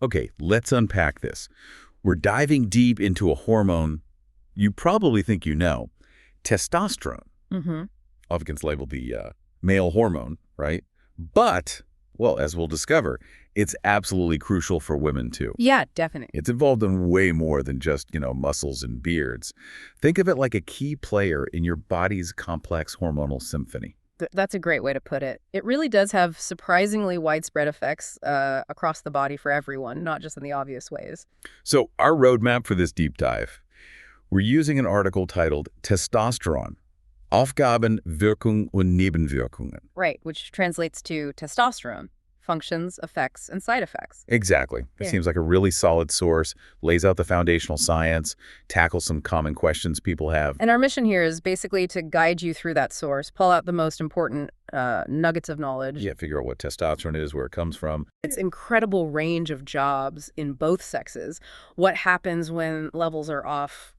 Okay, let's unpack this. We're diving deep into a hormone you probably think you know, testosterone. Mm-hmm. Often gets labeled the male hormone, right? But, well, as we'll discover, it's absolutely crucial for women too. Yeah, definitely. It's involved in way more than just, muscles and beards. Think of it like a key player in your body's complex hormonal symphony. That's a great way to put it. It really does have surprisingly widespread effects across the body for everyone, not just in the obvious ways. So our roadmap for this deep dive, we're using an article titled Testosterone, Aufgaben, Wirkung und Nebenwirkungen. Right, which translates to testosterone, functions, effects, and side effects. Exactly. It Yeah. seems like a really solid source, lays out the foundational science, tackles some common questions people have. And our mission here is basically to guide you through that source, pull out the most important nuggets of knowledge. Yeah, figure out what testosterone is, where it comes from. Its incredible range of jobs in both sexes, what happens when levels are off,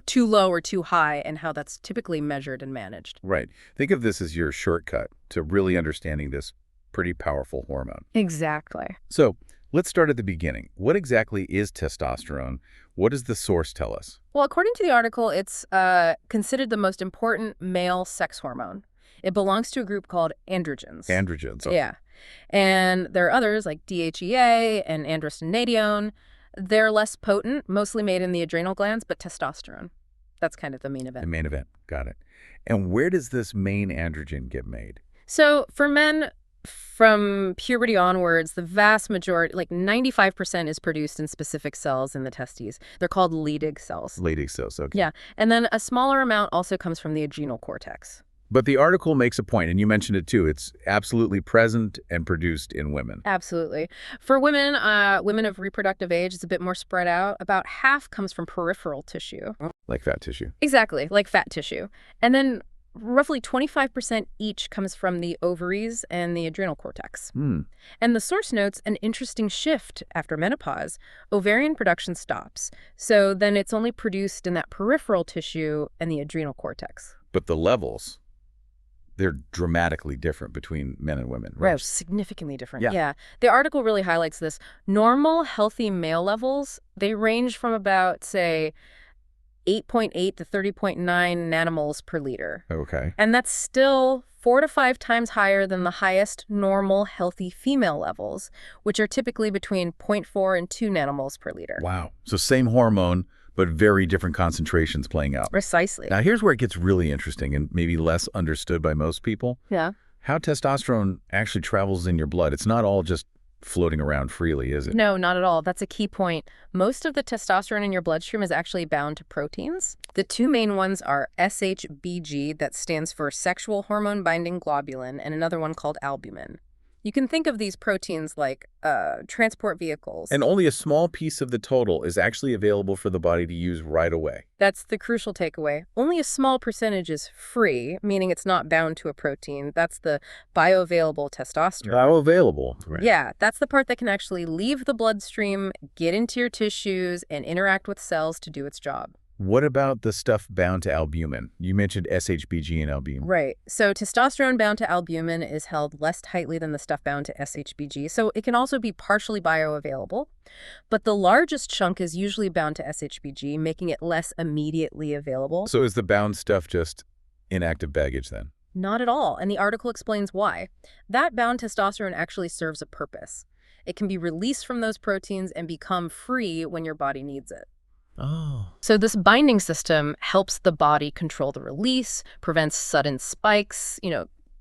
too low or too high, and how that's typically measured and managed. Right. Think of this as your shortcut to really understanding this pretty powerful hormone. Exactly. So let's start at the beginning. What exactly is testosterone? What does the source tell us? Well, according to the article, it's considered the most important male sex hormone. It belongs to a group called androgens. Androgens. Yeah. And there are others like DHEA and androstenedione. They're less potent, mostly made in the adrenal glands, but testosterone. That's kind of the main The event. main event. Got it. And where does this main androgen get made? So for men, from puberty onwards, the vast majority, like 95%, is produced in specific cells in the testes. They're called Leydig cells. Leydig cells, okay. Yeah. And then a smaller amount also comes from the adrenal cortex. But the article makes a point, and you mentioned it too. It's absolutely present and produced in women. Absolutely. For women, women of reproductive age, it's a bit more spread out. About half comes from peripheral tissue. Like fat tissue. Exactly, like fat tissue. And then roughly 25% each comes from the ovaries and the adrenal cortex. And the source notes an interesting shift after menopause. Ovarian production stops. So then it's only produced in that peripheral tissue and the adrenal cortex. But the levels, they're dramatically different between men and women, right? Right, significantly different. Yeah. Yeah. The article really highlights this. Normal, healthy male levels, they range from about, say, 8.8 to 30.9 nanomoles per liter. Okay. And that's still 4 to 5 times higher than the highest normal, healthy female levels, which are typically between 0.4 and 2 nanomoles per liter. Wow. So same hormone, but very different concentrations playing out. Precisely. Now, here's where it gets really interesting and maybe less understood by most people. Yeah. How testosterone actually travels in your blood. It's not all just floating around freely, is it? No, not at all. That's a key point. Most of the testosterone in your bloodstream is actually bound to proteins. The two main ones are SHBG, that stands for sexual hormone binding globulin, and another one called albumin. You can think of these proteins like transport vehicles. And only a small piece of the total is actually available for the body to use right away. That's the crucial takeaway. Only a small percentage is free, meaning it's not bound to a protein. That's the bioavailable testosterone. Bioavailable. Right. Yeah, that's the part that can actually leave the bloodstream, get into your tissues, and interact with cells to do its job. What about the stuff bound to albumin? You mentioned SHBG and albumin. Right. So testosterone bound to albumin is held less tightly than the stuff bound to SHBG, so it can also be partially bioavailable. But the largest chunk is usually bound to SHBG, making it less immediately available. So is the bound stuff just inactive baggage then? Not at all, and the article explains why. That bound testosterone actually serves a purpose. It can be released from those proteins and become free when your body needs it. Oh. So this binding system helps the body control the release, prevents sudden spikes,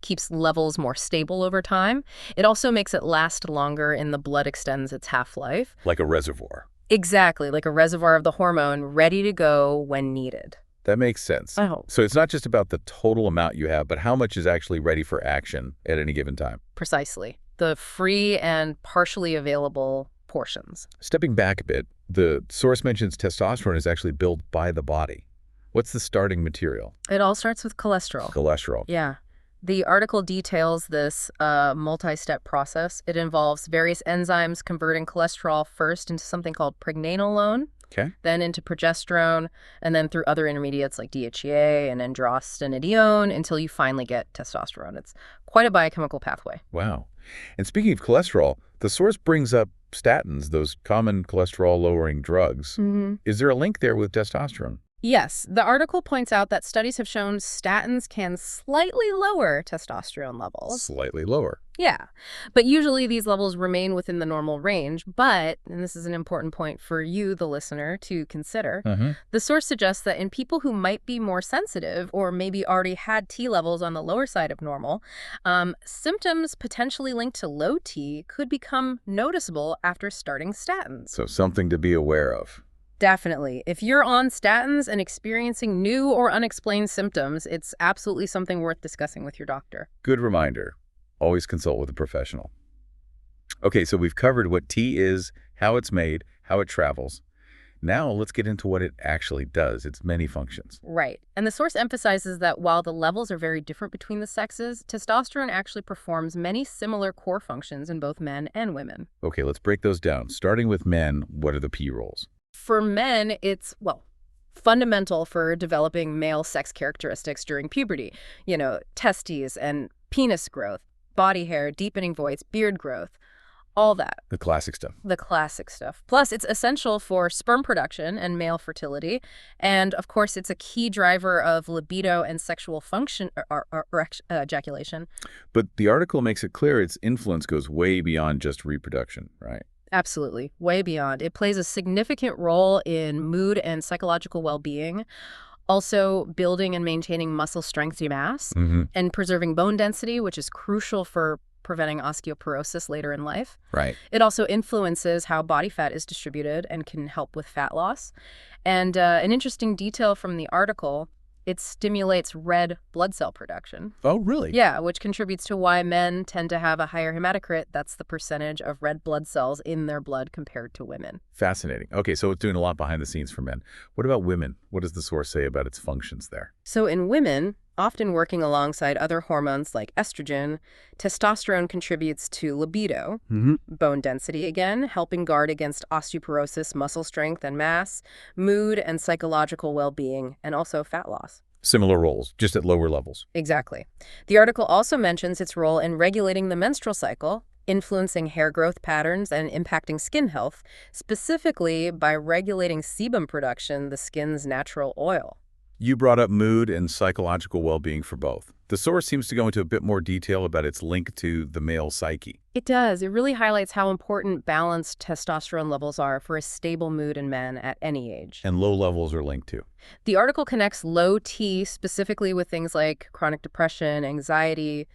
keeps levels more stable over time. It also makes it last longer and the blood extends its half-life. Like a reservoir. Exactly, like a reservoir of the hormone ready to go when needed. That makes sense. I hope. So it's not just about the total amount you have, but how much is actually ready for action at any given time. Precisely. The free and partially available portions. Stepping back a bit, the source mentions testosterone is actually built by the body. What's the starting material? It all starts with cholesterol. Cholesterol. Yeah. The article details this multi-step process. It involves various enzymes converting cholesterol first into something called pregnenolone, Okay. then into progesterone, and then through other intermediates like DHEA and androstenedione until you finally get testosterone. It's quite a biochemical pathway. Wow. And speaking of cholesterol, The source brings up statins, those common cholesterol-lowering drugs. Is there a link there with testosterone? Yes, the article points out that studies have shown statins can slightly lower testosterone levels. Slightly lower. Yeah, but usually these levels remain within the normal range. But, and this is an important point for you, the listener, to consider, the source suggests that in people who might be more sensitive or maybe already had T levels on the lower side of normal, symptoms potentially linked to low T could become noticeable after starting statins. So something to be aware of. Definitely. If you're on statins and experiencing new or unexplained symptoms, it's absolutely something worth discussing with your doctor. Good reminder. Always consult with a professional. Okay, so we've covered what tea is, how it's made, how it travels. Now let's get into what it actually does, its many functions. Right. And the source emphasizes that while the levels are very different between the sexes, testosterone actually performs many similar core functions in both men and women. Okay, let's break those down. Starting with men, what are the P roles? For men, it's, well, fundamental for developing male sex characteristics during puberty. You know, testes and penis growth, body hair, deepening voids, beard growth, all that. The classic stuff. The classic stuff. Plus, it's essential for sperm production and male fertility. And, of course, it's a key driver of libido and sexual function or ejaculation. But the article makes it clear its influence goes way beyond just reproduction, right? Absolutely. Way beyond. It plays a significant role in mood and psychological well-being, also building and maintaining muscle strength and mass, and preserving bone density, which is crucial for preventing osteoporosis later in life. Right. It also influences how body fat is distributed and can help with fat loss. And an interesting detail from the article, it stimulates red blood cell production. Oh, really? Yeah, which contributes to why men tend to have a higher hematocrit. That's the percentage of red blood cells in their blood compared to women. Fascinating. Okay, so it's doing a lot behind the scenes for men. What about women? What does the source say about its functions there? So in women, often working alongside other hormones like estrogen, testosterone contributes to libido, bone density again, helping guard against osteoporosis, muscle strength and mass, mood and psychological well-being, and also fat loss. Similar roles, just at lower levels. Exactly. The article also mentions its role in regulating the menstrual cycle, influencing hair growth patterns and impacting skin health, specifically by regulating sebum production, the skin's natural oil. You brought up mood and psychological well-being for both. The source seems to go into a bit more detail about its link to the male psyche. It does. It really highlights how important balanced testosterone levels are for a stable mood in men at any age. And low levels are linked to. The article connects low T specifically with things like chronic depression, anxiety,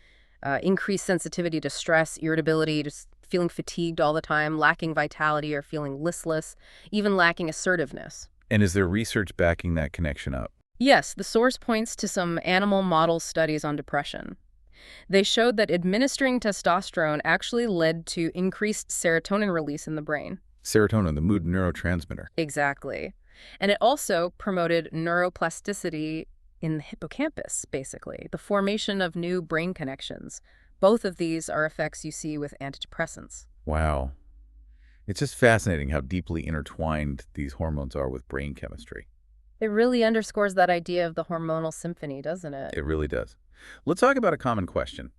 increased sensitivity to stress, irritability, just feeling fatigued all the time, lacking vitality or feeling listless, even lacking assertiveness. And is there research backing that connection up? Yes, the source points to some animal model studies on depression. They showed that administering testosterone actually led to increased serotonin release in the brain. Serotonin, the mood neurotransmitter. Exactly. And it also promoted neuroplasticity in the hippocampus, basically, the formation of new brain connections. Both of these are effects you see with antidepressants. Wow. It's just fascinating how deeply intertwined these hormones are with brain chemistry. It really underscores that idea of the hormonal symphony, doesn't it? It really does. Let's talk about a common question.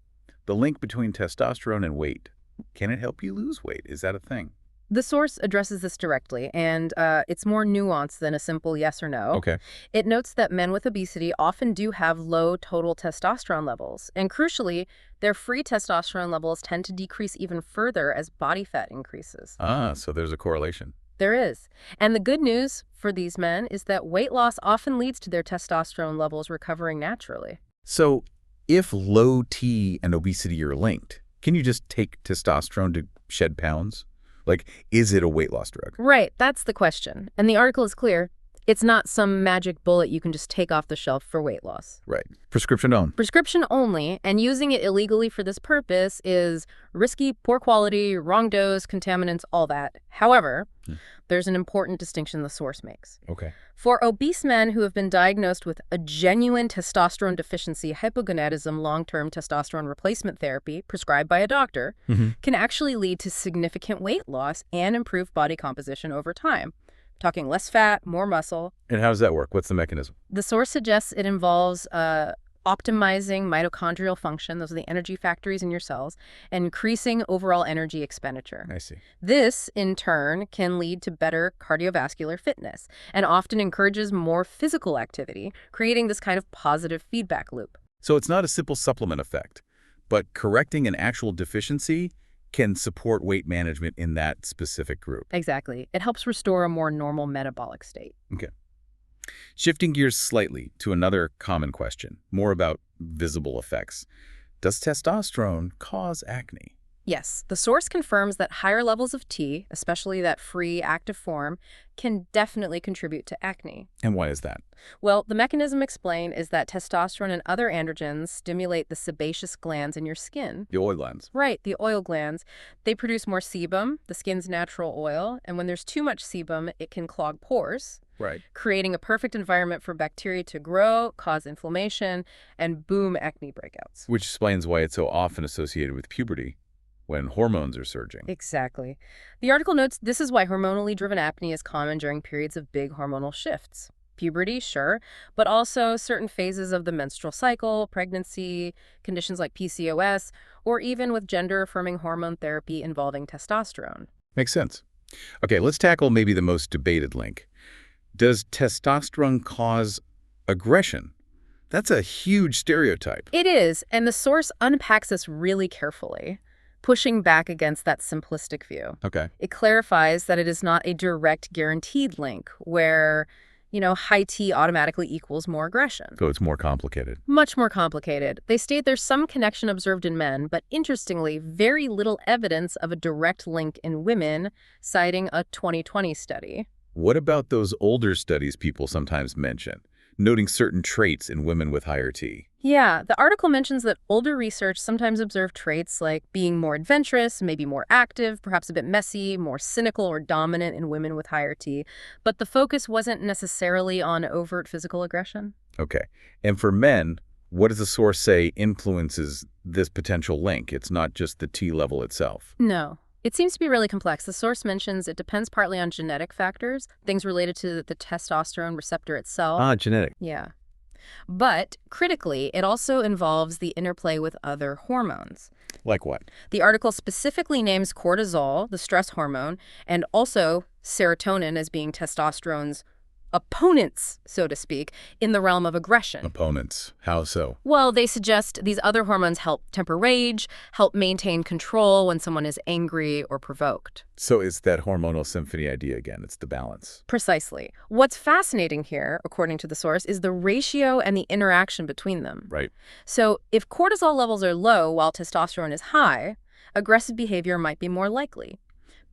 The link between testosterone and weight. Can it help you lose weight? Is that a thing? The source addresses this directly, and it's more nuanced than a simple yes or no. Okay. It notes that men with obesity often do have low total testosterone levels, and crucially, their free testosterone levels tend to decrease even further as body fat increases. Ah, so there's a correlation. There is. And the good news for these men is that weight loss often leads to their testosterone levels recovering naturally. So if low T and obesity are linked, can you just take testosterone to shed pounds? Like, is it a weight loss drug? Right, that's the question. And the article is clear. It's not some magic bullet you can just take off the shelf for weight loss. Right. Prescription only. Prescription only, and using it illegally for this purpose is risky, poor quality, wrong dose, contaminants, all that. However, there's an important distinction the source makes. Okay. For obese men who have been diagnosed with a genuine testosterone deficiency, hypogonadism, long-term testosterone replacement therapy prescribed by a doctor can actually lead to significant weight loss and improved body composition over time. Talking less fat, more muscle. And how does that work? What's the mechanism? The source suggests it involves optimizing mitochondrial function, those are the energy factories in your cells, and increasing overall energy expenditure. I see. This, in turn, can lead to better cardiovascular fitness and often encourages more physical activity, creating this kind of positive feedback loop. So it's not a simple supplement effect, but correcting an actual deficiency can support weight management in that specific group. Exactly. It helps restore a more normal metabolic state. Okay. Shifting gears slightly to another common question, more about visible effects. Does testosterone cause acne? Yes, the source confirms that higher levels of T, especially that free active form, can definitely contribute to acne. And why is that? Well, the mechanism explained is that testosterone and other androgens stimulate the sebaceous glands in your skin. The oil glands. Right, the oil glands. They produce more sebum, the skin's natural oil, and when there's too much sebum, it can clog pores, Right. creating a perfect environment for bacteria to grow, cause inflammation, and boom, acne breakouts. Which explains why it's so often associated with puberty, when hormones are surging. Exactly. The article notes this is why hormonally driven acne is common during periods of big hormonal shifts. Puberty, sure, but also certain phases of the menstrual cycle, pregnancy, conditions like PCOS, or even with gender-affirming hormone therapy involving testosterone. Makes sense. Okay, let's tackle maybe the most debated link. Does testosterone cause aggression? That's a huge stereotype. It is, and the source unpacks this really carefully, pushing back against that simplistic view. Okay. It clarifies that it is not a direct guaranteed link where, high T automatically equals more aggression. So it's more complicated. Much more complicated. They state there's some connection observed in men, but interestingly, very little evidence of a direct link in women, citing a 2020 study. What about those older studies people sometimes mention, noting certain traits in women with higher T? Yeah, the article mentions that older research sometimes observed traits like being more adventurous, maybe more active, perhaps a bit messy, more cynical or dominant in women with higher T, but the focus wasn't necessarily on overt physical aggression. Okay. And for men, what does the source say influences this potential link? It's not just the T level itself. No. It seems to be really complex. The source mentions it depends partly on genetic factors, things related to the testosterone receptor itself. Genetic. Yeah. But critically, it also involves the interplay with other hormones. Like what? The article specifically names cortisol, the stress hormone, and also serotonin as being testosterone's opponents, so to speak, in the realm of aggression. Opponents. How so? Well, they suggest these other hormones help temper rage, help maintain control when someone is angry or provoked. So it's that hormonal symphony idea again. It's the balance. Precisely. What's fascinating here, according to the source, is the ratio and the interaction between them. Right. So if cortisol levels are low while testosterone is high, aggressive behavior might be more likely.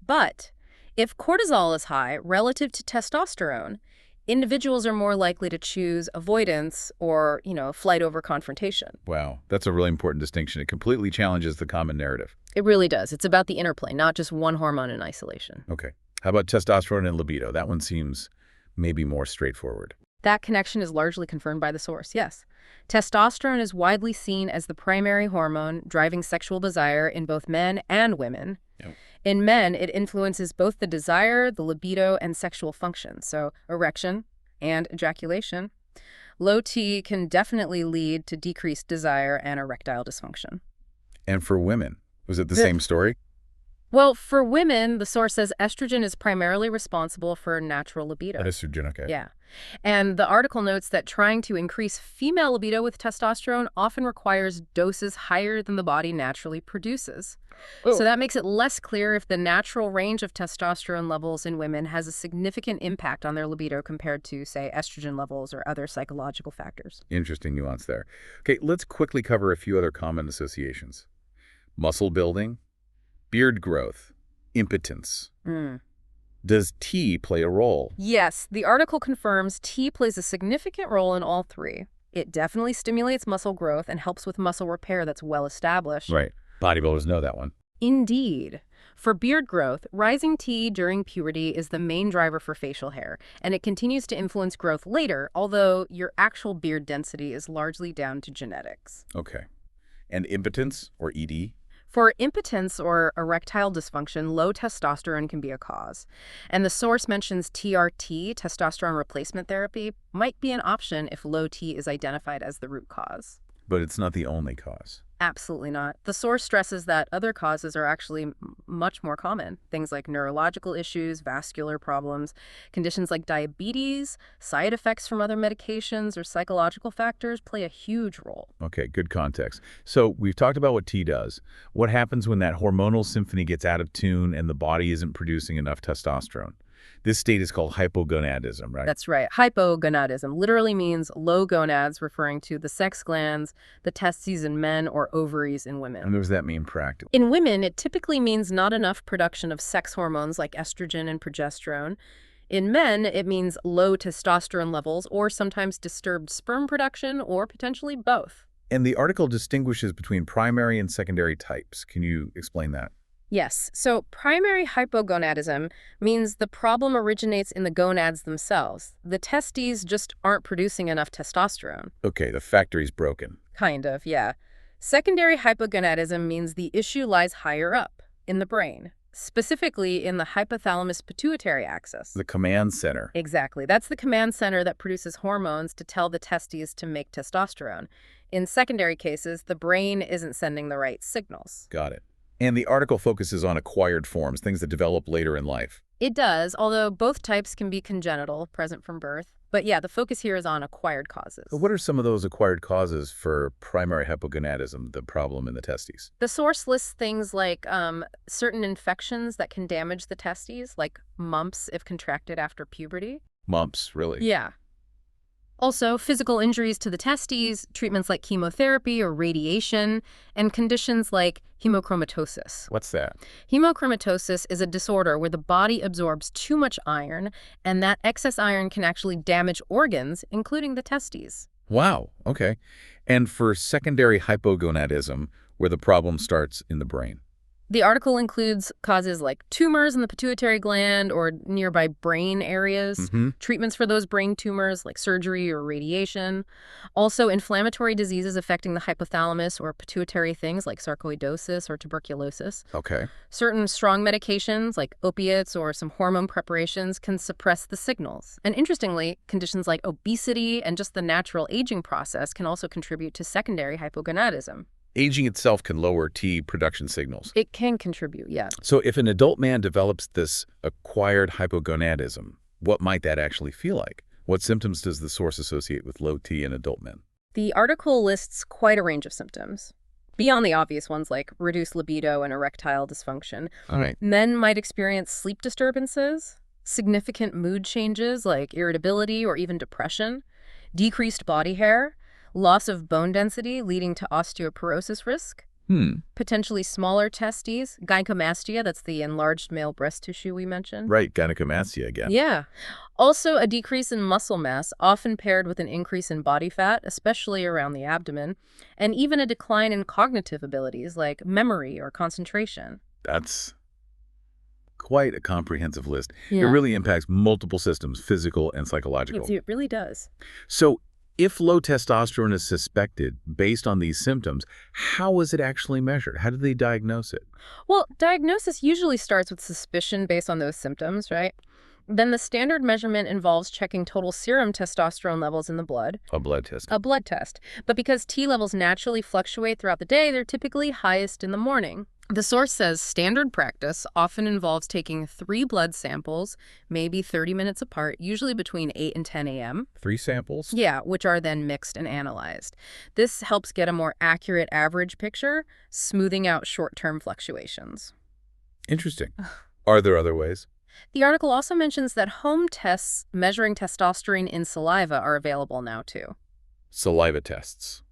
But if cortisol is high relative to testosterone, individuals are more likely to choose avoidance or, flight over confrontation. Wow. That's a really important distinction. It completely challenges the common narrative. It really does. It's about the interplay, not just one hormone in isolation. Okay. How about testosterone and libido? That one seems maybe more straightforward. That connection is largely confirmed by the source, yes. Testosterone is widely seen as the primary hormone driving sexual desire in both men and women. Yep. In men, it influences both the desire, the libido, and sexual function, so erection and ejaculation. Low T can definitely lead to decreased desire and erectile dysfunction. And for women, was it the same story? Well, for women, the source says estrogen is primarily responsible for natural libido. Estrogen, okay. Yeah. And the article notes that trying to increase female libido with testosterone often requires doses higher than the body naturally produces. Oh. So that makes it less clear if the natural range of testosterone levels in women has a significant impact on their libido compared to, say, estrogen levels or other psychological factors. Interesting nuance there. Okay, let's quickly cover a few other common associations. Muscle building, beard growth, impotence. Does T play a role? Yes, the article confirms T plays a significant role in all three. It definitely stimulates muscle growth and helps with muscle repair that's well established. Right. Bodybuilders know that one. Indeed. For beard growth, rising T during puberty is the main driver for facial hair, and it continues to influence growth later, although your actual beard density is largely down to genetics. Okay. And impotence, or ED? For impotence or erectile dysfunction, low testosterone can be a cause. And the source mentions TRT, testosterone replacement therapy, might be an option if low T is identified as the root cause. But it's not the only cause. Absolutely not. The source stresses that other causes are actually much more common. Things like neurological issues, vascular problems, conditions like diabetes, side effects from other medications, or psychological factors play a huge role. Okay, good context. So we've talked about what T does. What happens when that hormonal symphony gets out of tune and the body isn't producing enough testosterone? This state is called hypogonadism, right? That's right. Hypogonadism literally means low gonads, referring to the sex glands, the testes in men, or ovaries in women. And what does that mean practically? In women, it typically means not enough production of sex hormones like estrogen and progesterone. In men, it means low testosterone levels or sometimes disturbed sperm production or potentially both. And the article distinguishes between primary and secondary types. Can you explain that? Yes, so primary hypogonadism means the problem originates in the gonads themselves. The testes just aren't producing enough testosterone. Okay, the factory's broken. Kind of, yeah. Secondary hypogonadism means the issue lies higher up, in the brain, specifically in the hypothalamus-pituitary axis. The command center. Exactly. That's the command center that produces hormones to tell the testes to make testosterone. In secondary cases, the brain isn't sending the right signals. Got it. And the article focuses on acquired forms, things that develop later in life. It does, although both types can be congenital, present from birth. But yeah, the focus here is on acquired causes. So what are some of those acquired causes for primary hypogonadism, the problem in the testes? The source lists things like certain infections that can damage the testes, like mumps if contracted after puberty. Mumps, really? Yeah. Also, physical injuries to the testes, treatments like chemotherapy or radiation, and conditions like hemochromatosis. What's that? Hemochromatosis is a disorder where the body absorbs too much iron, and that excess iron can actually damage organs, including the testes. Wow, okay. And for secondary hypogonadism, where the problem starts in the brain? The article includes causes like tumors in the pituitary gland or nearby brain areas, treatments for those brain tumors like surgery or radiation, also inflammatory diseases affecting the hypothalamus or pituitary, things like sarcoidosis or tuberculosis. Okay. Certain strong medications like opiates or some hormone preparations can suppress the signals. And interestingly, conditions like obesity and just the natural aging process can also contribute to secondary hypogonadism. Aging itself can lower T production signals. It can contribute, yeah. So if an adult man develops this acquired hypogonadism, what might that actually feel like? What symptoms does the source associate with low T in adult men? The article lists quite a range of symptoms. Beyond the obvious ones like reduced libido and erectile dysfunction, All right. men might experience sleep disturbances, significant mood changes like irritability or even depression, decreased body hair, loss of bone density leading to osteoporosis risk, potentially smaller testes, gynecomastia, that's the enlarged male breast tissue we mentioned. Right, gynecomastia again. Yeah. Also a decrease in muscle mass, often paired with an increase in body fat, especially around the abdomen, and even a decline in cognitive abilities like memory or concentration. That's quite a comprehensive list. Yeah. It really impacts multiple systems, physical and psychological. It really does. So if low testosterone is suspected based on these symptoms, how is it actually measured? How do they diagnose it? Well, diagnosis usually starts with suspicion based on those symptoms, right? Then the standard measurement involves checking total serum testosterone levels in the blood. A blood test. A blood test. But because T levels naturally fluctuate throughout the day, they're typically highest in the morning. The source says standard practice often involves taking 3 blood samples, maybe 30 minutes apart, usually between 8 and 10 a.m. 3 samples? Yeah, which are then mixed and analyzed. This helps get a more accurate average picture, smoothing out short-term fluctuations. Interesting. Are there other ways? The article also mentions that home tests measuring testosterone in saliva are available now, too. Saliva tests.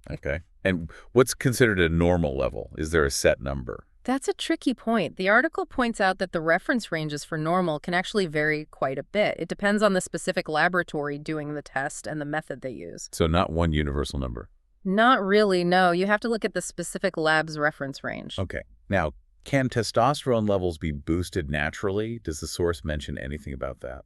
Okay. And what's considered a normal level? Is there a set number? That's a tricky point. The article points out that the reference ranges for normal can actually vary quite a bit. It depends on the specific laboratory doing the test and the method they use. So not one universal number? Not really, no. You have to look at the specific lab's reference range. Okay. Now, can testosterone levels be boosted naturally? Does the source mention anything about that?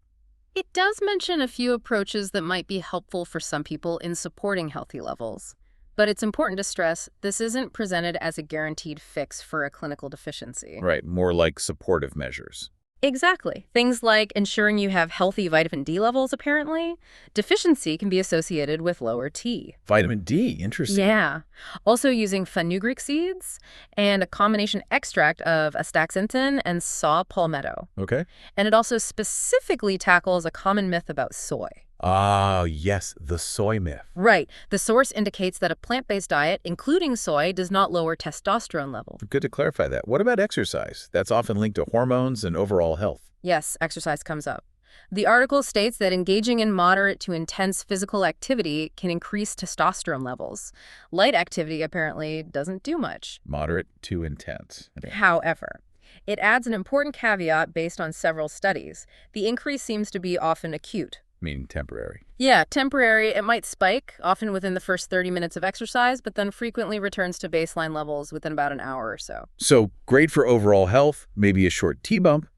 It does mention a few approaches that might be helpful for some people in supporting healthy levels. But it's important to stress this isn't presented as a guaranteed fix for a clinical deficiency. Right, more like supportive measures. Exactly. Things like ensuring you have healthy vitamin D levels, apparently. Deficiency can be associated with lower T. Vitamin D, interesting. Yeah. Also using fenugreek seeds and a combination extract of astaxanthin and saw palmetto. Okay. And it also specifically tackles a common myth about soy. Ah, yes, the soy myth. Right. The source indicates that a plant-based diet, including soy, does not lower testosterone levels. Good to clarify that. What about exercise? That's often linked to hormones and overall health. Yes, exercise comes up. The article states that engaging in moderate to intense physical activity can increase testosterone levels. Light activity apparently doesn't do much. Moderate to intense. However, it adds an important caveat based on several studies. The increase seems to be often acute. Meaning temporary. Yeah, temporary. It might spike, often within the first 30 minutes of exercise, but then frequently returns to baseline levels within about an hour or so. So great for overall health, maybe a short T-bump,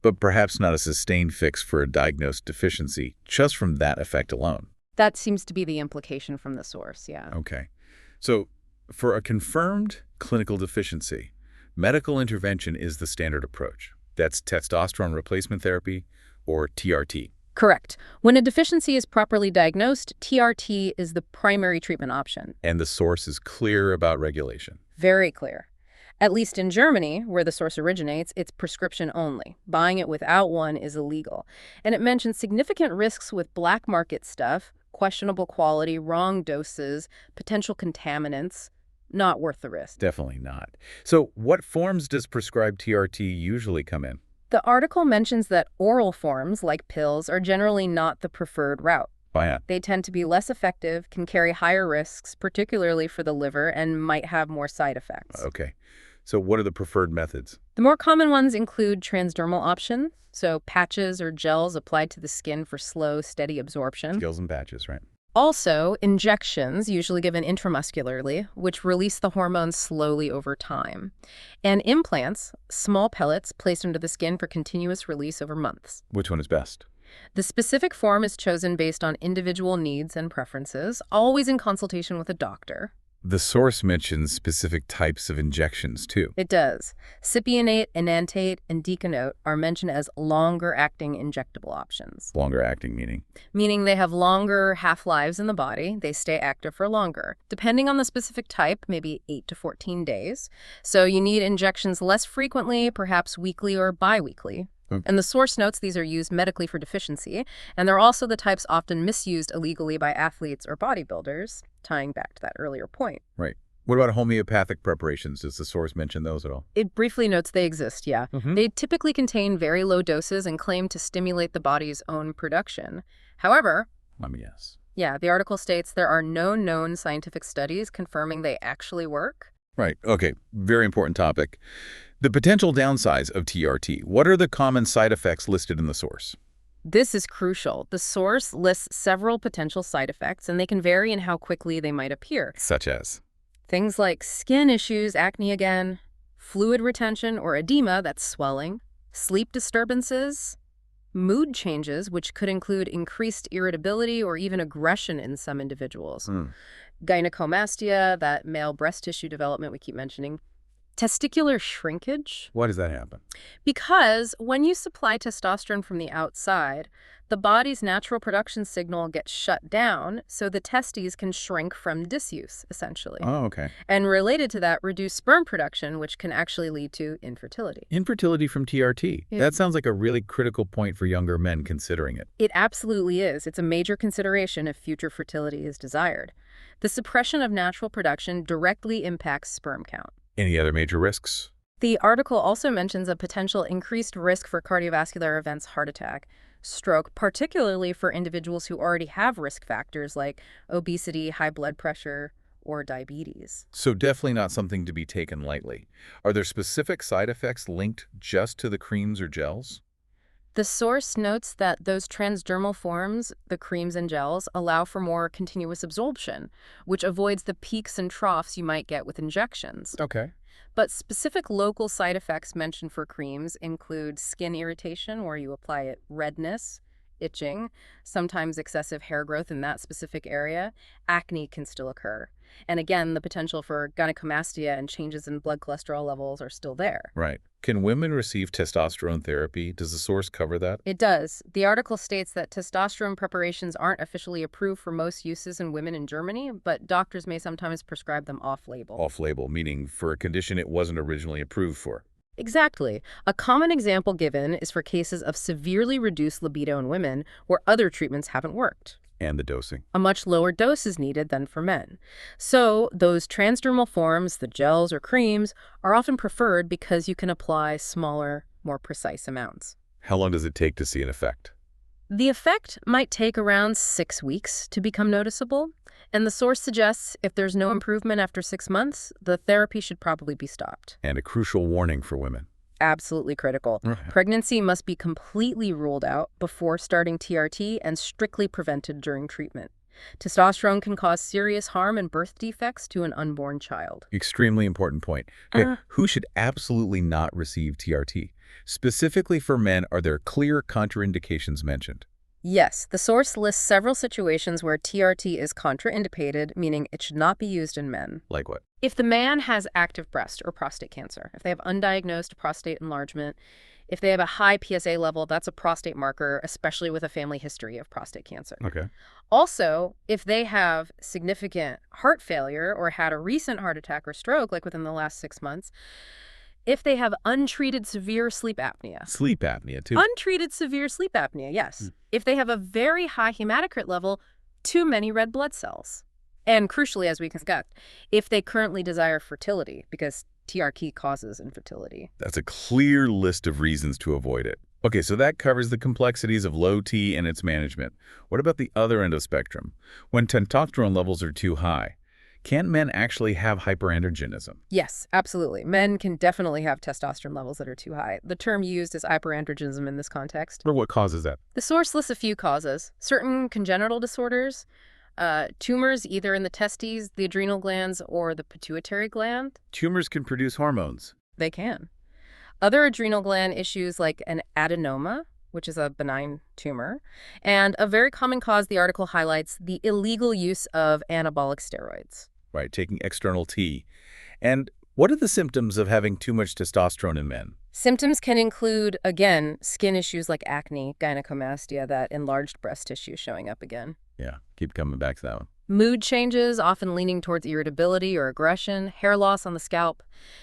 but perhaps not a sustained fix for a diagnosed deficiency just from that effect alone. That seems to be the implication from the source, yeah. Okay. So for a confirmed clinical deficiency, medical intervention is the standard approach. That's testosterone replacement therapy, or TRT. Correct. When a deficiency is properly diagnosed, TRT is the primary treatment option. And the source is clear about regulation. Very clear. At least in Germany, where the source originates, it's prescription only. Buying it without one is illegal. And it mentions significant risks with black market stuff, questionable quality, wrong doses, potential contaminants. Not worth the risk. Definitely not. So what forms does prescribed TRT usually come in? The article mentions that oral forms, like pills, are generally not the preferred route. Why not? They tend to be less effective, can carry higher risks, particularly for the liver, and might have more side effects. Okay. So what are the preferred methods? The more common ones include transdermal options, so patches or gels applied to the skin for slow, steady absorption. Gels and patches, right? Also, injections, usually given intramuscularly, which release the hormones slowly over time. And implants, small pellets placed under the skin for continuous release over months. Which one is best? The specific form is chosen based on individual needs and preferences, always in consultation with a doctor. The source mentions specific types of injections, too. It does. Cypionate, enantate, and decanoate are mentioned as longer-acting injectable options. Longer acting meaning? Meaning they have longer half-lives in the body. They stay active for longer. Depending on the specific type, maybe 8 to 14 days. So you need injections less frequently, perhaps weekly or bi-weekly. And the source notes these are used medically for deficiency, and they're also the types often misused illegally by athletes or bodybuilders, tying back to that earlier point. Right. What about homeopathic preparations? Does the source mention those at all? It briefly notes they exist, yeah. They typically contain very low doses and claim to stimulate the body's own production. However, Let me guess. yeah, the article states there are no known scientific studies confirming they actually work. Right. Okay. Very important topic. The potential downsides of TRT. What are the common side effects listed in the source? This is crucial. The source lists several potential side effects, and they can vary in how quickly they might appear. Such as? Things like skin issues, acne again, fluid retention or edema, that's swelling, sleep disturbances, mood changes, which could include increased irritability or even aggression in some individuals, gynecomastia, that male breast tissue development we keep mentioning, testicular shrinkage. Why does that happen? Because when you supply testosterone from the outside, the body's natural production signal gets shut down, so the testes can shrink from disuse, essentially. Oh, okay. And related to that, reduced sperm production, which can actually lead to infertility. Infertility from TRT. Yeah. That sounds like a really critical point for younger men considering it. It absolutely is. It's a major consideration if future fertility is desired. The suppression of natural production directly impacts sperm count. Any other major risks? The article also mentions a potential increased risk for cardiovascular events, heart attack, stroke, particularly for individuals who already have risk factors like obesity, high blood pressure, or diabetes. So definitely not something to be taken lightly. Are there specific side effects linked just to the creams or gels? The source notes that those transdermal forms, the creams and gels, allow for more continuous absorption, which avoids the peaks and troughs you might get with injections. Okay. But specific local side effects mentioned for creams include skin irritation, where you apply it, redness, itching, sometimes excessive hair growth in that specific area, acne can still occur. And again, the potential for gynecomastia and changes in blood cholesterol levels are still there. Right. Can women receive testosterone therapy? Does the source cover that? It does. The article states that testosterone preparations aren't officially approved for most uses in women in Germany, but doctors may sometimes prescribe them off-label. Off-label, meaning for a condition it wasn't originally approved for. Exactly. A common example given is for cases of severely reduced libido in women where other treatments haven't worked. And the dosing. A much lower dose is needed than for men. So those transdermal forms, the gels or creams, are often preferred because you can apply smaller, more precise amounts. How long does it take to see an effect? The effect might take around 6 weeks to become noticeable, and the source suggests if there's no improvement after 6 months, the therapy should probably be stopped. And a crucial warning for women. Absolutely critical. Right. Pregnancy must be completely ruled out before starting TRT and strictly prevented during treatment. Testosterone can cause serious harm and birth defects to an unborn child. Extremely important point. Okay, who should absolutely not receive TRT? Specifically for men, are there clear contraindications mentioned? Yes, the source lists several situations where TRT is contraindicated, meaning it should not be used in men. Like what? If the man has active breast or prostate cancer, if they have undiagnosed prostate enlargement, if they have a high PSA level, that's a prostate marker, especially with a family history of prostate cancer. Okay. Also, if they have significant heart failure or had a recent heart attack or stroke, like within the last 6 months, if they have untreated severe sleep apnea. Sleep apnea, too. Untreated severe sleep apnea, yes. If they have a very high hematocrit level, too many red blood cells. And crucially, as we discussed, if they currently desire fertility, because TRT causes infertility. That's a clear list of reasons to avoid it. Okay, so that covers the complexities of low T and its management. What about the other end of the spectrum? When testosterone levels are too high, can men actually have hyperandrogenism? Yes, absolutely. Men can definitely have testosterone levels that are too high. The term used is hyperandrogenism in this context. Or what causes that? The source lists a few causes. Certain congenital disorders, tumors either in the testes, the adrenal glands, or the pituitary gland. Tumors can produce hormones. They can. Other adrenal gland issues like an adenoma, which is a benign tumor, and a very common cause the article highlights, the illegal use of anabolic steroids. Right, taking external T. And what are the symptoms of having too much testosterone in men? Symptoms can include, again, skin issues like acne, gynecomastia, that enlarged breast tissue showing up again. Yeah, keep coming back to that one. Mood changes, often leaning towards irritability or aggression, hair loss on the scalp,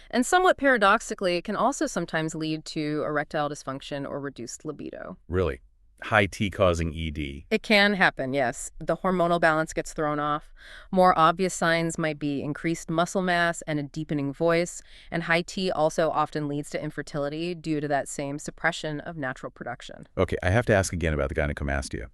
and somewhat paradoxically, it can also sometimes lead to erectile dysfunction or reduced libido. Really? High T causing ED? It can happen, yes. The hormonal balance gets thrown off. More obvious signs might be increased muscle mass and a deepening voice, and high T also often leads to infertility due to that same suppression of natural production. Okay, I have to ask again about the gynecomastia.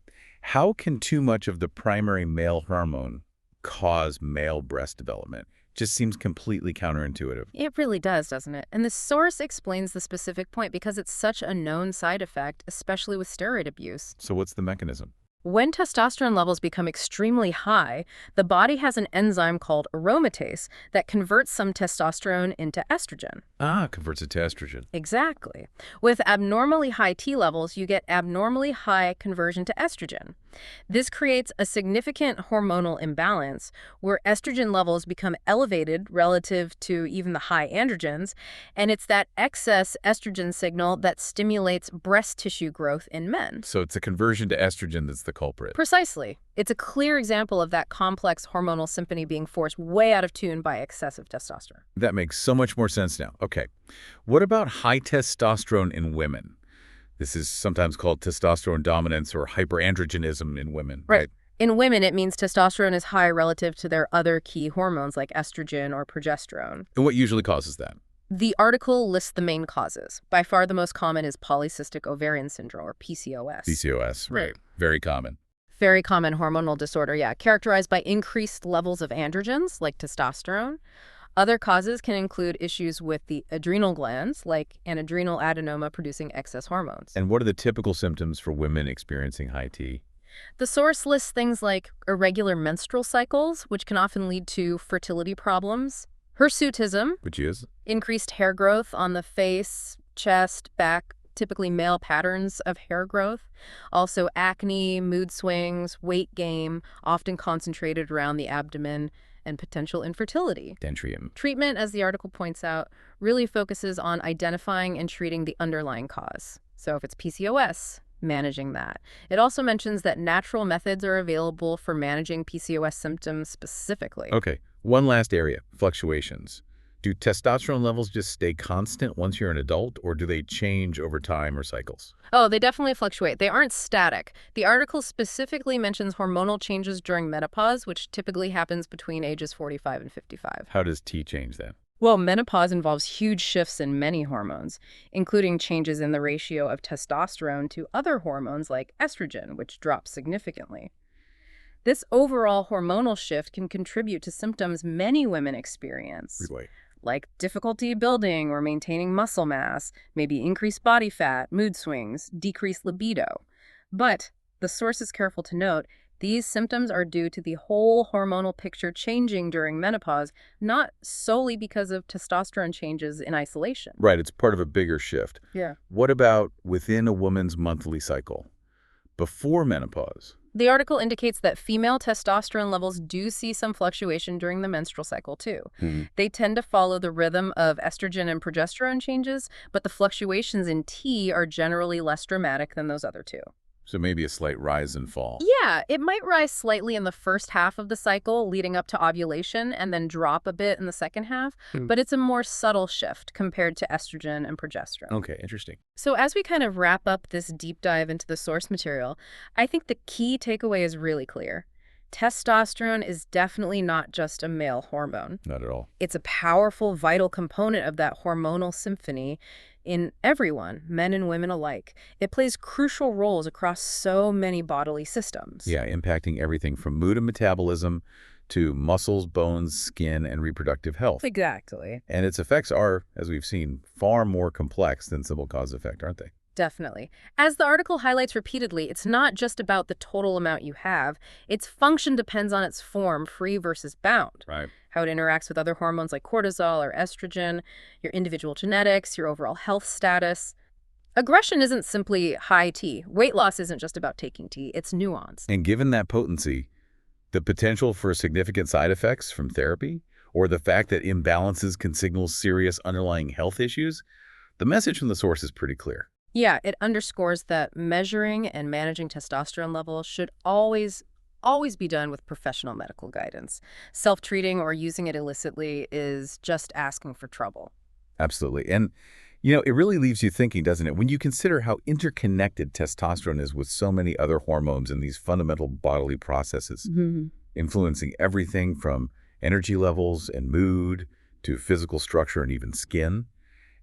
How can too much of the primary male hormone cause male breast development? Just seems completely counterintuitive. It really does, doesn't it? And the source explains the specific point because it's such a known side effect, especially with steroid abuse. So what's the mechanism? When testosterone levels become extremely high, the body has an enzyme called aromatase that converts some testosterone into estrogen. Ah, converts it to estrogen. Exactly. With abnormally high T levels, you get abnormally high conversion to estrogen. This creates a significant hormonal imbalance where estrogen levels become elevated relative to even the high androgens, and it's that excess estrogen signal that stimulates breast tissue growth in men. So it's a conversion to estrogen that's the culprit. Precisely. It's a clear example of that complex hormonal symphony being forced way out of tune by excessive testosterone. That makes so much more sense now. Okay. What about high testosterone in women? This is sometimes called testosterone dominance or hyperandrogenism in women, right? In women, it means testosterone is high relative to their other key hormones like estrogen or progesterone. And what usually causes that? The article lists the main causes. By far the most common is polycystic ovarian syndrome, or PCOS. PCOS, right. Very common. Very common hormonal disorder, yeah, characterized by increased levels of androgens, like testosterone. Other causes can include issues with the adrenal glands, like an adrenal adenoma producing excess hormones. And what are the typical symptoms for women experiencing high T? The source lists things like irregular menstrual cycles, which can often lead to fertility problems, hirsutism, Which is? increased hair growth on the face, chest, back, typically male patterns of hair growth. Also acne, mood swings, weight gain, often concentrated around the abdomen, and potential infertility. Dendrium. Treatment, as the article points out, really focuses on identifying and treating the underlying cause. So if it's PCOS, managing that. It also mentions that natural methods are available for managing PCOS symptoms specifically. Okay, one last area, fluctuations. Do testosterone levels just stay constant once you're an adult, or do they change over time or cycles? Oh, they definitely fluctuate. They aren't static. The article specifically mentions hormonal changes during menopause, which typically happens between ages 45 and 55. How does T change then? Well, menopause involves huge shifts in many hormones, including changes in the ratio of testosterone to other hormones like estrogen, which drops significantly. This overall hormonal shift can contribute to symptoms many women experience, Wait. like difficulty building or maintaining muscle mass, maybe increased body fat, mood swings, decreased libido. But the source is careful to note, these symptoms are due to the whole hormonal picture changing during menopause, not solely because of testosterone changes in isolation. Right, it's part of a bigger shift. Yeah. What about within a woman's monthly cycle? Before menopause? The article indicates that female testosterone levels do see some fluctuation during the menstrual cycle, too. They tend to follow the rhythm of estrogen and progesterone changes, but the fluctuations in T are generally less dramatic than those other two. So maybe a slight rise and fall. Yeah, it might rise slightly in the first half of the cycle leading up to ovulation and then drop a bit in the second half, but it's a more subtle shift compared to estrogen and progesterone. Okay, interesting. So as we kind of wrap up this deep dive into the source material, I think the key takeaway is really clear. Testosterone is definitely not just a male hormone. Not at all. It's a powerful, vital component of that hormonal symphony in everyone, men and women alike. It plays crucial roles across so many bodily systems. Yeah, impacting everything from mood and metabolism to muscles, bones, skin, and reproductive health. Exactly. And its effects are, as we've seen, far more complex than simple cause-effect, aren't they? Definitely. As the article highlights repeatedly, it's not just about the total amount you have. Its function depends on its form, free versus bound. Right. How it interacts with other hormones like cortisol or estrogen, your individual genetics, your overall health status. Aggression isn't simply high T. Weight loss isn't just about taking T. It's nuanced. And given that potency, the potential for significant side effects from therapy, or the fact that imbalances can signal serious underlying health issues, the message from the source is pretty clear. Yeah, it underscores that measuring and managing testosterone levels should always be done with professional medical guidance. Self-treating or using it illicitly is just asking for trouble. Absolutely. And, it really leaves you thinking, doesn't it? When you consider how interconnected testosterone is with so many other hormones and these fundamental bodily processes, influencing everything from energy levels and mood to physical structure and even skin,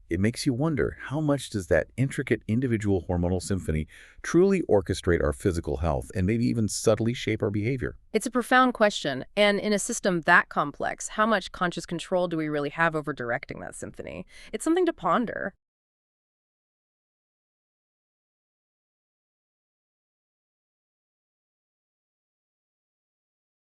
it makes you wonder, how much does that intricate individual hormonal symphony truly orchestrate our physical health and maybe even subtly shape our behavior? It's a profound question, and in a system that complex, how much conscious control do we really have over directing that symphony? It's something to ponder.